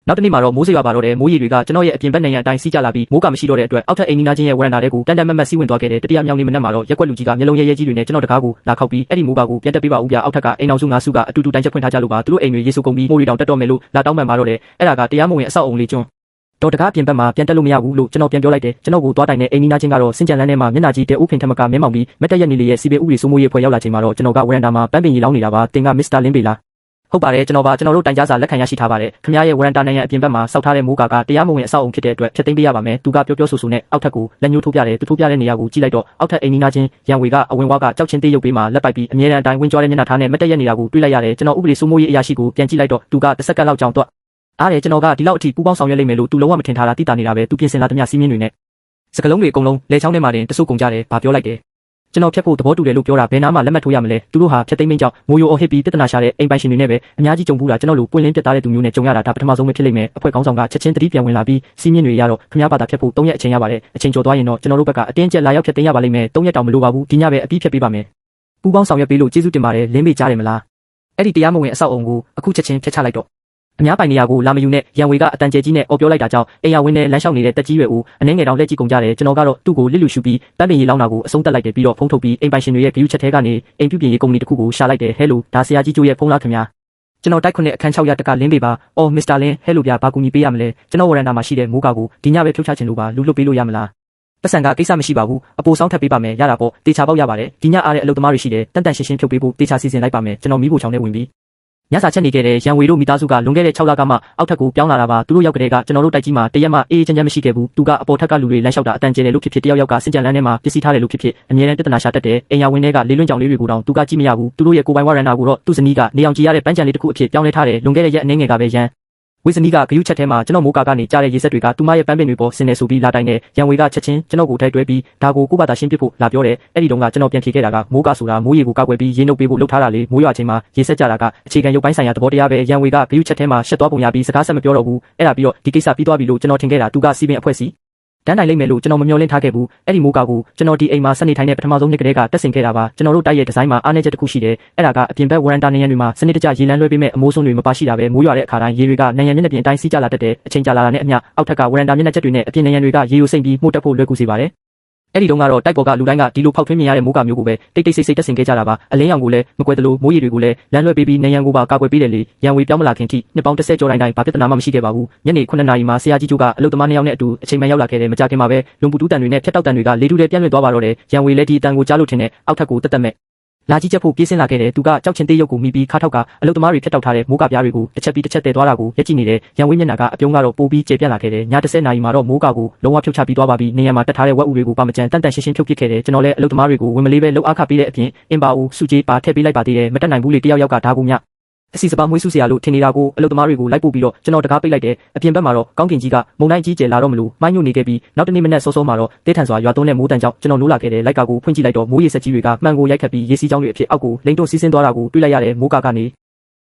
နောက်တနေ့မှာတော့မိုးရွာပါတော့တယ်မိုးရေတွေကကျွန်တော်ရဲ့အပြင်ဘက်နေရန်အတိုင်းစီးကြလာပြီးမိုးကမရှိတော့တဲ့အတွက်အောက်ထပ်အိမ်နီးနားချင်းရဲ့ဝရန်တာတွေကိုတန်တန်မတ်မတ်စီးဝင်သွားခဲ့တယ်တတိယမြောက်နေ့မနက်မှာတော့ရက်ွက်လူကြီးကမျက်လုံးရဲရဲကြီးတွေနဲ့ကျွန်တော်တကားကိုလာခောက်ပြီးအဲ့ဒီမိုးပါကိုပြန်တက်ပေးပါဦးဗျာအောက်ထပ်ကအိမ်အောင်စု9စုကအတူတူတိုင်းချက်ဖွင့်ထားကြလို့ပါသူတို့အိမ်တွေရေဆူကုန်ပြီးမိုးတွေတောင်တက်တော့မယ်လို့လာတောင်းပန်ပါတော့တယ်အဲ့ဒါကတရားမဝင်အဆောက်အုံလေးကျွန်းတော်တကားပြင်ဘက်မှာပြန်တက်လို့မရဘူးလို့ကျွန်တော်ပြန်ပြောလိုက်တယ်ကျွန်တော်ကိုသွားတိုင်တဲ့အိမ်နီးနားချင်းကတော့စင်ကြံလန်းထဲမှာမျက်နှာကြီးတဲဥဖင်ထမကမဲမောင်ပြီးမက်တက်ရက်နေလေရဲ့စီပေဥတွေစိုးမိုးရေးဖွဲ့ရောက်လာချိန်မှာတော့ကျွန်တော်ကဝရန်တာမှာပန်းပင်ရီလောင်းနေတာပါတင်ကမစ္စတာလင်းပေလားဟုတ်ပါတယ်ကျွန်တော်တို့တိုင်ကြားစာလက်ခံရရှိထားပါတယ်ခင်ဗျားရဲ့ဝရန်တာနိုင်ငံအပြင်ဘက်မှာစောက်ထားတဲ့မိုးကာကတရားမဝင်အဆောက်အုံဖြစ်တဲ့အတွက်ဖျက်သိမ်းပေးရပါမယ်သူကပြောဆိုနဲ့အောက်ထပ်ကိုလက်ညှိုးထိုးပြတယ်သူထိုးပြတဲ့နေရာကိုကြည့်လိုက်တော့အောက်ထပ်အိမ်နီးနားချင်းရန်ဝေကအဝင်ဝါကကြောက်ချင်းသေးရုပ်ပေးမှာလက်ပိုက်ပြီးအမြဲတမ်းအတိုင်းဝင်ကြွားတဲ့မျက်နှာထားနဲ့မက်တက်ရက်နေတာကိုတွေးလိုက်ရတယ်ကျွန်တော်ဥပဒေစိုးမိုးရေးအရာရှိကိုပြန်ကြည့်လိုက်တော့သူကတစ်စက္ကန့်လောက်ကြောင်တော့အားတယ်ကျွန်တော်ကဒီလောက်အထိပူပေါင်းဆောင်ရွက်လိမ့်မယ်လို့သူလုံးဝမထင်ထားတာတိတာနေတာပဲသူပြင်ဆင်လာသမျှစီးမြင်တွေနဲ့စကလုံးတွေအကုန်လုံးလဲချောင်းထဲမှာတင်တဆုပ်ကုန်ကြတယ်ဘာပြောလိုက်တယ်ကျွန်တော်ဖြတ်ဖို့သဘောတူတယ်လို့ပြောတာဘယ်နားမှလက်မှတ်ထိုးရမလဲသူတို့ဟာဖြတ်သိမ်းမင်းကြောင့်မိုးရိုးအဟစ်ပြီးပြဿနာရှာတဲ့အိမ်ပိုင်ရှင်တွေနဲ့ပဲအများကြီးကြုံဘူးတာကျွန်တော်တို့ပွင့်လင်းပြတ်သားတဲ့သူမျိုးနဲ့ကြုံရတာဒါပထမဆုံးပဲဖြစ်လိမ့်မယ်အဖွဲ့ခေါင်းဆောင်ကချက်ချင်းတတိပြန်ဝင်လာပြီးစီးမြင်တွေရတော့ခင်ဗျားဘာသာဖြတ်ဖို့3ရက်အချိန်ရပါတယ်အချိန်ကျော်သွားရင်တော့ကျွန်တော်တို့ဘက်ကအတင်းကျပ်လာရောက်ဖြတ်သိမ်းရပါလိမ့်မယ်3ရက်တောင်မလိုပါဘူးဒီညပဲအပြီးဖြတ်ပေးပါမယ်ပူပေါင်းဆောင်ရွက်ပေးလို့ကျေးဇူးတင်ပါတယ်လင်းမေကြားတယ်မလားအဲ့ဒီတရားမဝင်အဆောက်အုံကိုအခုချက်ချင်းဖျက်ချလိုက်တော့အများပိုင်နေရာကိုလာမယူနဲ့ရန်ဝေကအတန်ကျဲကြီးနဲ့အော်ပြောလိုက်တာကြောင့်အိမ်ရဝင်းနဲ့လမ်းလျှောက်နေတဲ့တက်ကြီးရွယ်ဦးအနှဲငယ်တောင်လက်ကြီးကုန်ကြတယ်ကျွန်တော်ကတော့သူ့ကိုလစ်လူရှူပြီးပန်းပင်ရီလောင်းတာကိုအဆုံးသတ်လိုက်တယ်ပြီးတော့ဖုန်းထုတ်ပြီးအိမ်ပိုင်ရှင်တွေရဲ့ဂရုချက်ထဲကနေအိမ်ပြုပြင်ရေးကုမ္ပဏီတစ်ခုကိုရှာလိုက်တယ်ဟဲလိုဒါဆရာကြီးကျိုးရဲ့ဖုန်းလားခင်ဗျာကျွန်တော်တိုက်ခွင့်နဲ့အခန်း600တက်ကလင်းပေးပါအော်မစ္စတာလင်းဟဲလိုဗျာဘာကူညီပေးရမလဲကျွန်တော်ဝရန်တာမှာရှိတဲ့မိုးကာကိုဒီညပဲဖြုတ်ချခြင်းလို့ပါလူလွတ်ပေးလို့ရမလားပတ်စံကကိစ္စမရှိပါဘူးအပိုဆောင်ထပ်ပေးပါမယ်ရတာပေါ့တေချာပေါက်ရပါတယ်ဒီညအားတဲ့အလုပ်သမားတွေရှိတယ်တန်တန်ရှင်းရှင်းဖြုတ်ပေးဖို့တေချာစီစဉ်လိုက်ပါမယ်ကျွန်တော်မိဖို့ချောင်းနဲ့ဝင်ပြီးညစာချက်နေခဲ့တဲ့ရန်ဝေတို့မိသားစုကလွန်ခဲ့တဲ့6လကမှအောက်ထပ်ကိုပြောင်းလာတာပါသူတို့ရောက်ကြတဲ့ကကျွန်တော်တို့တိုက်ကြီးမှာတရက်မှအေးချမ်းချမ်းမရှိခဲ့ဘူးသူကအပေါ်ထက်ကလူတွေလမ်းလျှောက်တာအတန်ကျဲတယ်လို့ဖြစ်တယောက်ကစင်ကြံလန်းထဲမှာပစ္စည်းထားတယ်လို့ဖြစ်အမြဲတမ်းပြဿနာရှာတတ်တယ်အိမ်ရဝင်းတွေကလေးလွင့်ကြောင်လေးတွေကိုတောင်သူကကြည့်မရဘူးသူတို့ရဲ့ကိုပိုင်ဝရန်နာကိုတော့သူ့ဇနီးကနေအောင်ကြည့်ရတဲ့ပန်းချံလေးတစ်ခုအဖြစ်ပြောင်းလဲထားတယ်လွန်ခဲ့တဲ့ရက်အနည်းငယ်ကပဲရန်ဝိဇနီကဂယုချက်ထဲမှာကျွန်တော်မိုးကာကနေကြားတဲ့ရေစက်တွေကသူမရဲ့ပန်းပင်တွေပေါ်ဆင်းနေဆိုပြီးလာတိုင်းနဲ့ရန်ဝေကချက်ချင်းကျွန်တော်ကိုထိုက်တွဲပြီးဒါကိုကိုဘာသာရှင်းပြဖို့လာပြောတယ်အဲ့ဒီတုန်းကကျွန်တော်ပြန်ဖြေခဲ့တာကမိုးကာဆိုတာမိုးရေကိုကောက်ွယ်ပြီးရေနှုတ်ပေးဖို့လုပ်ထားတာလေမိုးရွာချိန်မှာရေစက်ကြတာကအခြေခံရုပ်ပိုင်းဆိုင်ရာသဘောတရားပဲရန်ဝေကဂယုချက်ထဲမှာရှက်သွားပုံရပြီးစကားဆက်မပြောတော့ဘူးအဲ့ဒါပြီးတော့ဒီကိစ္စပြီးသွားပြီလို့ကျွန်တော်ထင်ခဲ့တာသူကစီးပင်အဖွဲ့စီတန်းတိုင်လိုက်မယ်လို့ကျွန်တော်မမျှော်လင့်ထားခဲ့ဘူးအဲ့ဒီမိုးကာကိုကျွန်တော်ဒီအိမ်မှာစနေထိုင်တဲ့ပထမဆုံးနှစ်ကလေးကတက်ဆင်ခဲ့တာပါကျွန်တော်တို့တိုက်ရဲ့ဒီဇိုင်းမှာအားနည်းချက်တစ်ခုရှိတယ်အဲ့ဒါကအပြင်ဘက်ဝရန်တာနေရန်တွေမှာစနစ်တကျရေလမ်းလွှဲပေးမဲ့အမိုးစွန်းတွေမပါရှိတာပဲမိုးရွာတဲ့အခါတိုင်းရေတွေကနိုင်ရန်မျက်နှာပြင်အတိုင်းစီးကြလာတတ်တယ်အချိန်ကြာလာတာနဲ့အမျှအောက်ထက်ကဝရန်တာမျက်နှာချက်တွေနဲ့အပြင်နေရန်တွေကရေယိုစိမ့်ပြီးမှုတ်တက်ဖို့လွယ်ကူစေပါတယ်အဲ့ဒီတုန်းကတော့တိုက်ပေါ်ကလူတိုင်းကဒီလိုဖောက်ထွင်းမြင်ရတဲ့မိုးကာမျိုးကိုပဲတိတ်တိတ်ဆိတ်ဆိတ်တက်ဆင်ခဲ့ကြတာပါအလင်းရောင်ကိုလည်းမကွယ်တလို့မိုးရေတွေကိုလည်းလမ်းလွှဲပေးပြီးနေရန်ကိုပါကာကွယ်ပေးတယ်လေရန်ဝေပြောင်းမလာခင်ထိနှစ်ပေါင်း30ကျော်တိုင်းဘာပြဿနာမှမရှိခဲ့ပါဘူးညနေ9နာရီမှာဆရာကြီးကျိုးကအလုပ်သမား2ယောက်နဲ့အတူအချိန်မှရောက်လာခဲ့တယ်မကြခင်မှာပဲလွန်ပူတူးတန်တွေနဲ့ဖြတ်တောက်တန်တွေကလေတူးတွေပြန့်လွင့်သွားပါတော့တယ်ရန်ဝေလည်းဒီအတန်ကိုကြားလို့ထင်တဲ့အောက်ထပ်ကိုတက်တက်မဲ့လာကြီးချက်ဖို့ပြေးစင်းလာခဲ့တယ်သူကကြောက်ချင်းသေးရုပ်ကိုမိပြီးခါထောက်ကအလုပ်သမားတွေဖြတ်တောက်ထားတဲ့မိုးကပြားတွေကိုတစ်ချက်ပြီးတစ်ချက်တည်သွားတာကိုရက်ကြည့်နေတယ်ရန်ဝေးမျက်နှာကအပြုံးကတော့ပိုပြီးကျေပြန့်လာခဲ့တယ်ည10နာရီမှာတော့မိုးကာကိုလုံးဝဖြုတ်ချပြီးသွားပါပြီနေရမှာတက်ထားတဲ့ဝက်ဥတွေကိုပါမကြမ်းတန်တန်ရှင်းရှင်းဖြုတ်ပစ်ခဲ့တယ်ကျွန်တော်လည်းအလုပ်သမားတွေကိုဝင်မလေးပဲလှုပ်အားခပေးတဲ့အပြင်အင်ပါဦးစုကြီးပါထည့်ပေးလိုက်ပါသေးတယ်မတက်နိုင်ဘူးလေတယောက်ကဒါကိုမြအစီစပါမွေးစုစရာလို့ထင်နေတာကိုအလုပ်သမားတွေကိုလိုက်ပို့ပြီးတော့ကျွန်တော်တကားပိတ်လိုက်တယ်အပြင်ဘက်မှာတော့ကောင်းကင်ကြီးကမုန်တိုင်းကြီးကျယ်လာတော့မလို့မိုင်းညို့နေခဲ့ပြီးနောက်တနေ့မနက်စောစောမှာတော့တေးထန်စွာရွာသွန်းတဲ့မိုးတန်ကြောင့်ကျွန်တော်နိုးလာခဲ့တယ်လိုက်ကာကိုဖွင့်ကြည့်လိုက်တော့မိုးရေစက်ကြီးတွေကမှန်ကိုရိုက်ခတ်ပြီးရေစီးကြောင်းတွေအဖြစ်အောက်ကိုလိမ့်တော့စီးဆင်းသွားတာကိုတွေ့လိုက်ရတယ်မိုးကာကနေ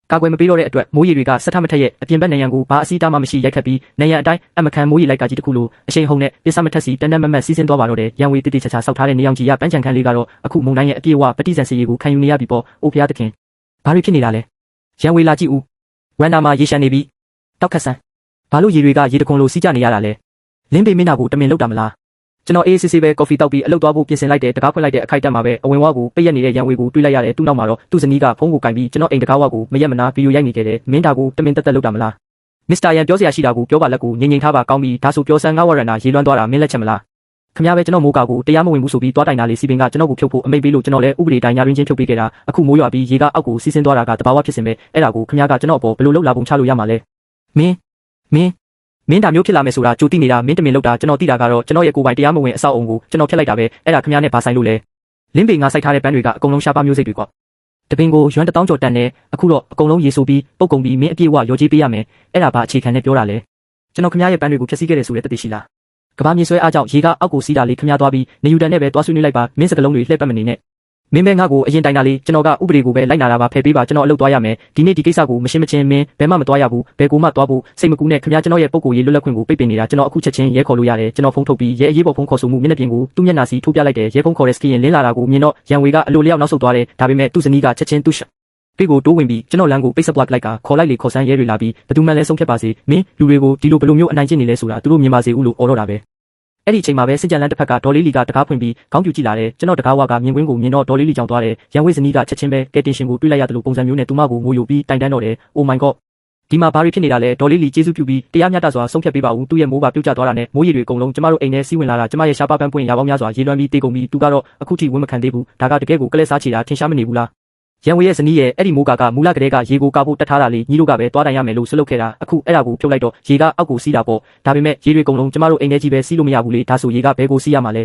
ကာကွယ်မပေးတော့တဲ့အတွက်မိုးရေတွေကဆက်ထမထက်ရဲ့အပြင်ဘက်နေရန်ကိုဘာအစီးတားမှမရှိရိုက်ခတ်ပြီးနေရန်အတိုင်းအမခံမိုးရေလိုက်ကကြီးတစ်ခုလိုအရှိန်ဟုန်နဲ့ပစ္စမထက်စီတန်တန်မမတ်စီးဆင်းသွားပါတော့တယ်ရန်ဝေတိတိချာချာစောက်ထားတဲ့နေအောင်ကြီးရပန်းချံခန်းလေးကတော့အခုမုန်တိုင်းရဲ့အပြည့်အဝပဋိဇန်စီရေကိုခံယူနေရပြီပေါ့အိုဖျားသခင်ဘာတွေဖြစ်နေတာလဲရန်ဝေလာကြည့်ဦးဝမ်နာမှာရေရှမ်းနေပြီးတောက်ခတ်ဆန်းဘာလို့ရေတွေကရေတခွန်လိုစီးကြနေရတာလဲလင်းပေမင်းနာကိုတမင်လောက်တာမလားကျွန်တော်အေးစစ်စစ်ပဲကော်ဖီတောက်ပြီးအလုပ်သွားဖို့ပြင်ဆင်လိုက်တယ်တကားဖွင့်လိုက်တဲ့အခိုက်အတန့်မှာပဲအဝင်ဝါကိုပိတ်ရက်နေတဲ့ရန်ဝေကိုတွေးလိုက်ရတယ်သူ့နောက်မှာတော့သူ့ဇနီးကဖုန်းကိုကင်ပြီးကျွန်တော်အိမ်တကားဝါကိုမရက်မနာဗီဒီယိုရိုက်နေခဲ့တယ်မင်းဒါကိုတမင်တက်လောက်တာမလားမစ္စတာရန်ပြောစရာရှိတာကိုပြောပါလက်ကိုငြိမ်ငြိမ်ထားပါကောင်းပြီဒါဆိုပြောစမ်းငါဝရဏရေလွှမ်းသွားတာမင်းလက်ချက်မလားခင်ဗျားပဲကျွန်တော်မိုးကာကိုတရားမဝင်ဘူးဆိုပြီးသွားတိုင်တာလေးစီပင်ကကျွန်တော်ကိုဖြုတ်ဖို့အမိန့်ပေးလို့ကျွန်တော်လည်းဥပဒေတိုင်းညရင်းချင်းဖြုတ်ပေးခဲ့တာအခုမိုးရွာပြီးရေကအောက်ကိုစီးဆင်းသွားတာကတဘာဝဖြစ်စဉ်ပဲအဲ့ဒါကိုခင်ဗျားကကျွန်တော်အပေါ်ဘယ်လိုလုပ်လာပုံချလို့ရမှာလဲမင်းဒါမျိုးဖြစ်လာမယ်ဆိုတာကြိုသိနေတာမင်းတမင်လောက်တာကျွန်တော်သိတာကတော့ကျွန်တော်ရဲ့ကိုယ်ပိုင်တရားမဝင်အဆောက်အုံကိုကျွန်တော်ဖျက်လိုက်တာပဲအဲ့ဒါခင်ဗျားနဲ့ဘာဆိုင်လို့လဲလင်းပေငါစိုက်ထားတဲ့ပန်းတွေကအကုန်လုံးရှားပါမျိုးစိတ်တွေကွာတပင်ကိုရွမ်း1000ကျော်တန်နဲ့အခုတော့အကုန်လုံးရေဆိုပြီးပုတ်ကုန်ပြီးမင်းအပြည့်အဝရောကြီးပေးရမယ်အဲ့ဒါဘာအခြေခံနဲ့ပြောတာလဲကျွန်တော်ခင်ဗျားရဲ့ပန်းတွေကိုဖျက်ဆီးခဲ့တယ်ဆိုတဲ့တတိရှိလားကဘာမြေဆွဲအားကြောင့်ရေကအောက်ကိုစီးတာလေးခင်ဗျားသွားပြီးနေယူတန်နဲ့ပဲသွားဆွေးနွေးလိုက်ပါမင်းစကလုံးတွေလှည့်ပတ်မနေနဲ့မင်းပဲငါ့ကိုအရင်တိုင်တာလေးကျွန်တော်ကဥပဒေကိုပဲလိုက်နာတာပါဖယ်ပေးပါကျွန်တော်အလုပ်သွားရမယ်ဒီနေ့ဒီကိစ္စကိုမရှင်းမချင်းမင်းဘယ်မှမသွားရဘူးဘယ်ကိုမှသွားဖို့စိတ်မကူနဲ့ခင်ဗျားကျွန်တော်ရဲ့ပုံကိုရေးလွတ်လပ်ခွင့်ကိုပိတ်ပင်နေတာကျွန်တော်အခုချက်ချင်းရဲခေါ်လို့ရတယ်ကျွန်တော်ဖုန်းထုတ်ပြီးရဲအရေးပေါ်ဖုန်းခေါ်ဆိုမှုမျက်နှာပြင်ကိုသူ့မျက်နှာစီထိုးပြလိုက်တယ်ရဲဖုန်းခေါ်တဲ့စကီရင်လင်းလာတာကိုမြင်တော့ရန်ဝေကအလိုလျောက်နောက်ဆုတ်သွားတယ်ဒါပေမဲ့သူ့ဇနီးကချက်ချင်းသူ့ တွေ့ကိုတိုးဝင်ပြီးကျွန်တော်လမ်းကိုပိတ်ဆက်ပွားလိုက်ကခေါ်လိုက်လေခေါ်ဆန်းရဲတွေလာပြီးဘယ်သူမှလည်းဆုံးဖြတ်ပါစေမင်းလူတွေကိုဒီလိုဘယ်လိုမျိုးအနိုင်ကျင့်နေလဲဆိုတာသူတို့မြင်ပါစေဦးလို့အော်တော့တာပဲအဲ့ဒီအချိန်မှာပဲစစ်ကြံလန်းတစ်ဖက်ကဒေါ်လေးလီကတကားဖွင့်ပြီးခေါင်းပြူကြည့်လာတယ်ကျွန်တော်တကားဝါကမြင်ကွင်းကိုမြင်တော့ဒေါ်လေးလီကြောင်သွားတယ်ရန်ဝိဇနီးကချက်ချင်းပဲကဲတင်ရှင်ကိုတွေးလိုက်ရတယ်လို့ပုံစံမျိုးနဲ့သူမကိုငိုယိုပြီးတိုင်တန်းတော့တယ် Oh my god ဒီမှာဘာတွေဖြစ်နေတာလဲဒေါ်လေးလီကျေးဇူးပြုပြီးတရားမျှတစွာဆုံးဖြတ်ပေးပါဦးသူ့ရဲ့မိုးပါပြုတ်ကျသွားတာနဲ့မိုးရေတွေအကုန်လုံးကျမတို့အိမ်ထဲစီးဝင်လာတာကျမရဲ့ရှားပါပန်းပွင့်ရာပေါင်းများစွာရေလွှမ်းပြီးတေကုန်ပြီးသူကတော့အခုထိဝင်းမခံသေးဘူးဒါကတကယ်ကိုကလဲစားချေတာထင်ရှားမနေဘူးလားရန်ဝေရဲ့ဇနီးရဲ့အဲ့ဒီမိုးကာကမူလကလေးကရေကိုကာဖို့တတ်ထားတာလေညီတို့ကပဲသွားတိုင်ရမယ်လို့ဆွလုပ်ခဲ့တာအခုအဲ့ဒါကိုဖြုတ်လိုက်တော့ရေကအောက်ကိုစီးတာပေါ့ဒါပေမဲ့ရေတွေအကုန်လုံးကျမတို့အိမ်ထဲကြီးပဲစီးလို့မရဘူးလေဒါဆိုရေကဘဲကိုစီးရမှာလဲ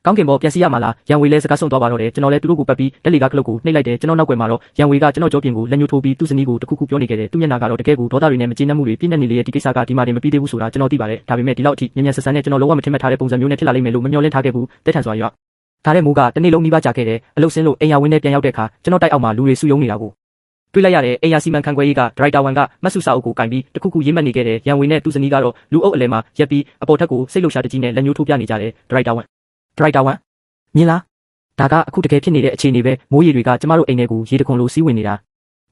ကောင်းကင်ပေါ်ပြန်စီးရမှာလားရန်ဝေလည်းစကားဆုံးသွားပါတော့တယ်ကျွန်တော်လည်းသူတို့ကိုပတ်ပြီးတက်လီကကလုတ်ကိုနှိပ်လိုက်တယ်ကျွန်တော်နောက်ွယ်မှာတော့ရန်ဝေကကျွန်တော်ကြောပြင်ကိုလက်ညှိုးထိုးပြီးသူ့ဇနီးကိုတခုခုပြောနေခဲ့တယ်သူ့မျက်နှာကတော့တကယ်ကိုဒေါသတွေနဲ့မကျေနပ်မှုတွေပြည့်နေလေရဲ့ဒီကိစ္စကဒီမှာတင်မပြီးသေးဘူးဆိုတာကျွန်တော်သိပါတယ်ဒါပေမဲ့ဒီလောက်အထိညံ့ညံ့ဆဆန်းနဲ့ကျွန်တော်လုံးဝမထင်မှတ်ထားတဲ့ပုံစံမျိုးနဲ့ဖြစ်လာလိမ့်မယ်လို့မမျှော်လင့်ထားခဲ့ဘူးတဲထန်စွာရွာဒါတဲ့မိုးကတနေ့လုံးနှီးပါကြာခဲ့တယ်အလုတ်ဆင်းလို့အိမ်ယာဝင်းထဲပြန်ရောက်တဲ့အခါကျွန်တော်တိုက်အောက်မှာလူတွေစုယုံနေတာကိုတွေ့လိုက်ရတဲ့အိမ်ယာစီမံခန့်ခွဲရေးကဒရိုက်တာဝန်ကမတ်စုစာအုပ်ကိုကင်ပြီးတခုခုရေးမှတ်နေခဲ့တယ်ရန်ဝေနဲ့သူ့ဇနီးကတော့လူအုပ်အလဲမှာရက်ပြီးအပေါ်ထက်ကိုစိတ်လှုပ်ရှားတကြီးနဲ့လက်ညှိုးထိုးပြနေကြတယ်ဒရိုက်တာဝန်မြင်လားဒါကအခုတကယ်ဖြစ်နေတဲ့အခြေအနေပဲမိုးရေတွေကကျမတို့အိမ်ထဲကိုရေတခွန်လိုစီးဝင်နေတာ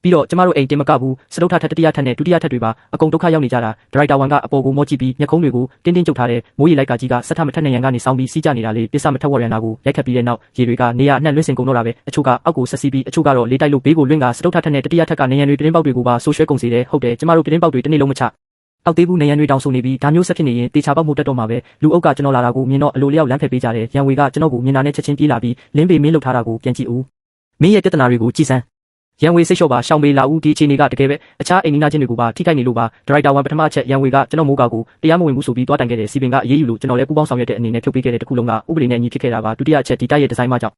ပြီးတော့ကျမတို့အိမ်တင်မကဘူးစတုထထက်တတိယထက်နဲ့ဒုတိယထက်တွေပါအကုန်ဒုက္ခရောက်နေကြတာဒရိုက်တာဝန်ကအပေါ်ကိုမော့ကြည့်ပြီးမျက်ခုံးတွေကိုတင်းတင်းကျုပ်ထားတဲ့မိုးရေလိုက်ကကြီးကဆက်ထမထက်နဲ့ရန်ကနေစောင်းပြီးစီးကြနေတာလေပစ္စမထက်ဝရန်နာကိုရိုက်ခတ်ပြီးတဲ့နောက်ရေတွေကနေရအနှံ့လွင့်စင်ကုန်တော့တာပဲအချို့ကအောက်ကိုဆက်စီးပြီးအချို့ကတော့လေးတိုက်လို့ဘေးကိုလွင့်ကစတုထထက်နဲ့တတိယထက်ကနေရန်တွေတင်းပေါက်တွေကိုပါဆိုးရွှဲကုန်စေတယ်ဟုတ်တယ်ကျမတို့တင်းပေါက်တွေတနေ့လုံးမချအောက်သေးဘူးနေရန်တွေတောင်ဆုံနေပြီးဒါမျိုးဆက်ဖြစ်နေရင်တေချာပေါက်မှုတက်တော့မှာပဲလူအုပ်ကကျွန်တော်လာတာကိုမြင်တော့အလိုလျောက်လမ်းဖယ်ပေးကြတယ်ရန်ဝေကကျွန်တော်ကိုမြင်တာနဲ့ချက်ချင်းပြေးလာပြီးလင်းပေမင်းလှုပ်ထားတာကိုပြန်ကြည့်ဦးမင်းရဲ့ပြဿနာတွေကိုကြည့်စမ်းရန်ဝေစိတ်လျှော့ပါရှောင်းပေးလာဦးဒီအခြေအနေကတကယ်ပဲအခြားအိမ်နီးနားချင်းတွေကိုပါထိခိုက်နေလို့ပါဒရိုက်တာဝန်ပထမအချက်ရန်ဝေကကျွန်တော်မိုးကာကိုတရားမဝင်ဘူးဆိုပြီးတွားတိုင်ခဲ့တယ်စီပင်ကအေးအေးယူလို့ကျွန်တော်လည်းပူးပေါင်းဆောင်ရွက်တဲ့အနေနဲ့ဖြုတ်ပေးခဲ့တဲ့တခုလုံးကဥပဒေနဲ့အညီဖြစ်ခဲ့တာပါဒုတိယအချက်ဒီတိုက်ရဲ့ဒီဇိုင်းမကြောင့်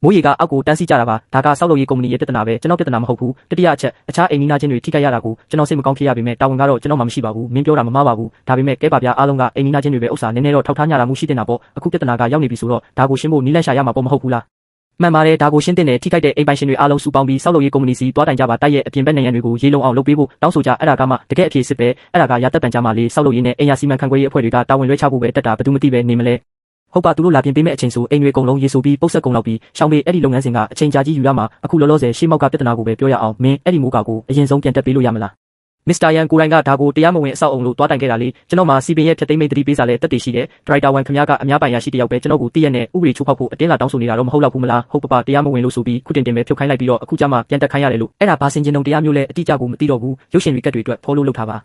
မိုးရေကအောက်ကိုတန်းစီကြတာပါဒါကစောက်လုပ်ရေးကုမ္ပဏီရဲ့ပြဿနာပဲကျွန်တော်ပြဿနာမဟုတ်ဘူးတတိယအချက်အခြားအိမ်နီးနားချင်းတွေထိခိုက်ရတာကိုကျွန်တော်စိတ်မကောင်းဖြစ်ရပေမဲ့တာဝန်ကတော့ကျွန်တော်မှမရှိပါဘူးမင်းပြောတာမမှားပါဘူးဒါပေမဲ့ကဲပါဗျာအားလုံးကအိမ်နီးနားချင်းတွေပဲဥစ္စာနည်းနည်းတော့ထောက်ထားညတာမှုရှိတင်တာပေါ့အခုပြဿနာကရောက်နေပြီဆိုတော့ဒါကိုရှင်းဖို့နီးလန့်ရှာရမှာပေါ့မဟုတ်ဘူးလားမှန်ပါတယ်ဒါကိုရှင်းတင်တယ်ထိခိုက်တဲ့အိမ်ပိုင်ရှင်တွေအားလုံးစုပေါင်းပြီးစောက်လုပ်ရေးကုမ္ပဏီစီတွားတိုင်ကြပါတိုက်ရဲ့အပြင်ဘက်နေရန်တွေကိုရေလုံးအောင်လုပ်ပေးဖို့တောင်းဆိုကြအဲ့ဒါကမှတကယ်အဖြစ်စစ်ပဲအဲ့ဒါကရတက်ပံကြမှာလေစောက်လုပ်ရေးနဲ့အိမ်ယာစီမံခန့်ခွဲရေးအဖွဲ့တွေကတာဝန်လွှဲချဖို့ပဲတက်တာဘယ်သူမှမသိပဲနေမလဲဟုတ်ပါသူတို့လာပြင်ပေးမဲ့အချိန်ဆိုအိမ်တွေအကုန်လုံးရေဆိုပြီးပုတ်ဆက်ကုန်လောက်ပြီးရှောင်းပေးအဲ့ဒီလုပ်ငန်းစဉ်ကအချိန်ကြာကြီးယူရမှာအခုလောလောဆယ်ရှေ့မောက်ကပြဿနာကိုပဲပြောရအောင်မင်းအဲ့ဒီမိုးကာကိုအရင်ဆုံးပြန်တက်ပေးလို့ရမလားမစ္စတာယန်ကိုရိုင်းကဒါကိုတရားမဝင်အဆောက်အုံလို့တွားတိုင်ခဲ့တာလေကျွန်တော်မှာစီပင်ရဲ့ဖြတ်သိမ်းမိတ်တတိပေးစာလဲတက်တည်ရှိတယ်ဒရိုက်တာဝန်ခင်ဗျားကအများပိုင်ရရှိတယောက်ပဲကျွန်တော်ကိုတည့်ရက်နဲ့ဥပဒေချိုးဖောက်ဖို့အတင်းလာတောင်းဆိုနေတာတော့မဟုတ်တော့ဘူးမလားဟုတ်ပပတရားမဝင်လို့ဆိုပြီးခုတင်တင်ပဲဖြုတ်ခိုင်းလိုက်ပြီးတော့အခုကျမှပြန်တက်ခိုင်းရတယ်လို့အဲ့ဒါဘာစင်ကျင်တုံတရားမျိုးလဲအတိအကျကိုမသိတော့ဘူးရုပ်ရှင်တွေကတ်တွေအတွက်ဖော်လို့လုပ်ထားပါ